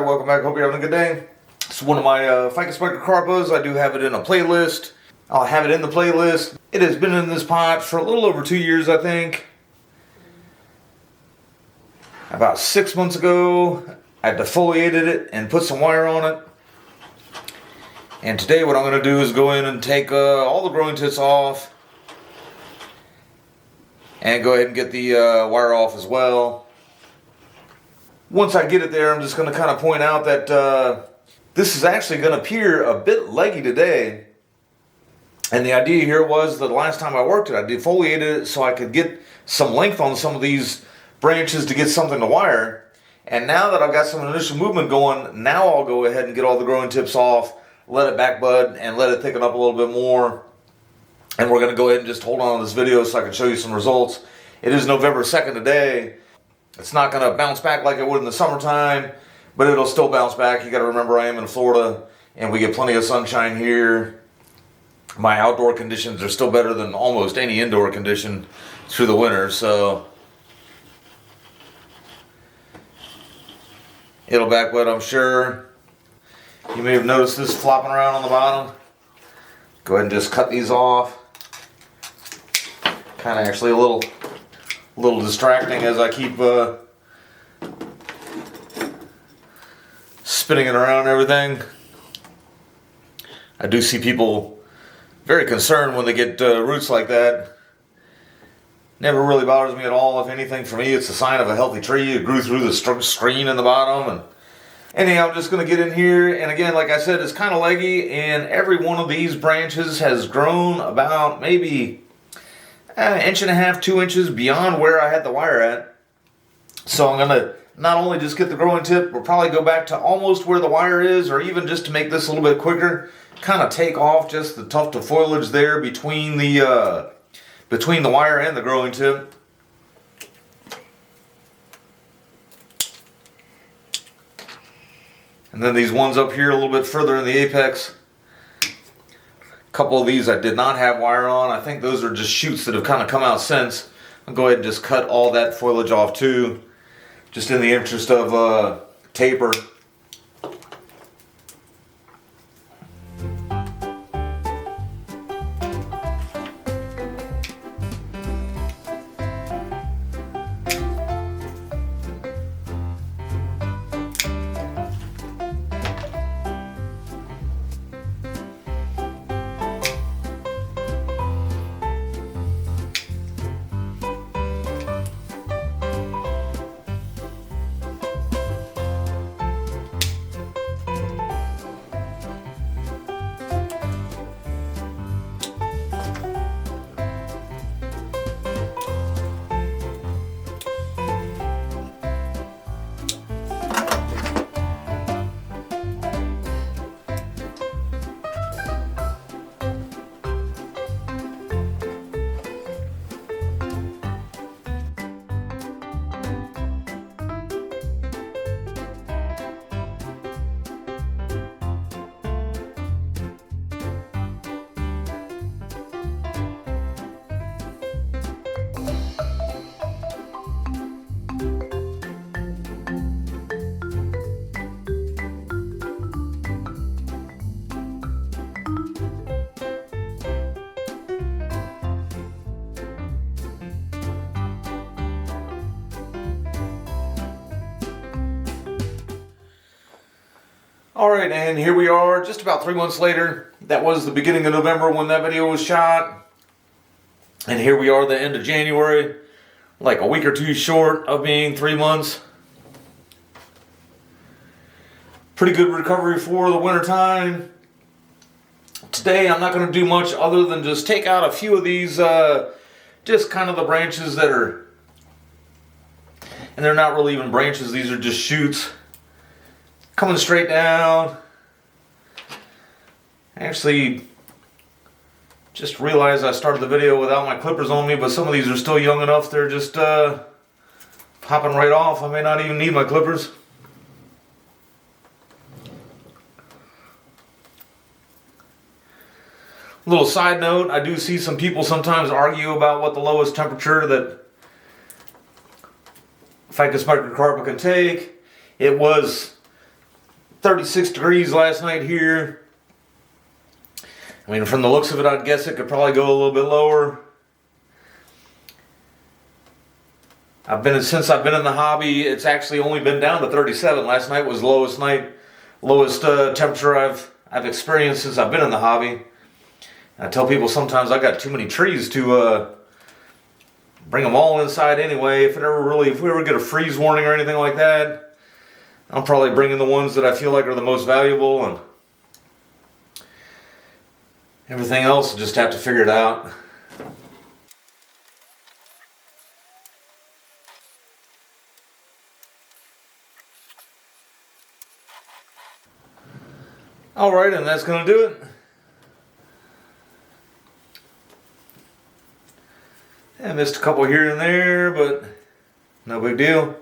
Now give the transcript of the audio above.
welcome back. Hope you're having a good day. It's one of my Ficus Microcarpas. I do have it in a playlist. I'll have it in the playlist. It has been in this pot for a little over 2 years, I think. About 6 months ago, I defoliated it and put some wire on it. And today what I'm going to do is go in and take all the growing tips off. And go ahead and get the wire off as well. Once I get it there, I'm just going to kind of point out that this is actually going to appear a bit leggy today. And the idea here was that the last time I worked it, I defoliated it so I could get some length on some of these branches to get something to wire. And now that I've got some initial movement going, now I'll go ahead and get all the growing tips off, let it back bud, and let it thicken up a little bit more. And we're going to go ahead and just hold on to this video so I can show you some results. It is November 2nd today. It's not going to bounce back like it would in the summertime, but it'll still bounce back. You got to remember I am in Florida and we get plenty of sunshine here. My outdoor conditions are still better than almost any indoor condition through the winter, so it'll back wet, I'm sure. You may have noticed this flopping around on the bottom. Go ahead and just cut these off. Kind of actually a little distracting as I keep spinning it around and everything. I do see people very concerned when they get roots like that. Never really bothers me at all. If anything, for me, it's a sign of a healthy tree. It grew through the screen in the bottom. And anyhow, I'm just going to get in here. And again, like I said, it's kind of leggy. And every one of these branches has grown about maybe an inch and a half, 2 inches beyond where I had the wire at. So I'm going to not only just get the growing tip, we'll probably go back to almost where the wire is, or even just to make this a little bit quicker, kind of take off just the tuft of foliage there between the wire and the growing tip. And then these ones up here a little bit further in the apex. A couple of these I did not have wire on. I think those are just shoots that have kind of come out since. I'll go ahead and just cut all that foliage off too, just in the interest of taper. Alright, and here we are just about 3 months later. That was the beginning of November when that video was shot. And here we are the end of January, like a week or two short of being 3 months. Pretty good recovery for the winter time. Today I'm not going to do much other than just take out a few of these, just kind of the branches that are, and they're not really even branches, these are just shoots. Coming straight down. Actually, just realized I started the video without my clippers on me, but some of these are still young enough, they're just popping right off. I may not even need my clippers. Little side note, I do see some people sometimes argue about what the lowest temperature that Ficus Microcarpa can take. It was 36 degrees last night here. I mean, from the looks of it, I'd guess it could probably go a little bit lower. Since I've been in the hobby, it's actually only been down to 37. Last night was the lowest temperature I've experienced since I've been in the hobby. I tell people sometimes I got too many trees to bring them all inside anyway. If we ever get a freeze warning or anything like that, I'm probably bringing the ones that I feel like are the most valuable, and everything else, just have to figure it out. Alright, and that's going to do it. I missed a couple here and there, but no big deal.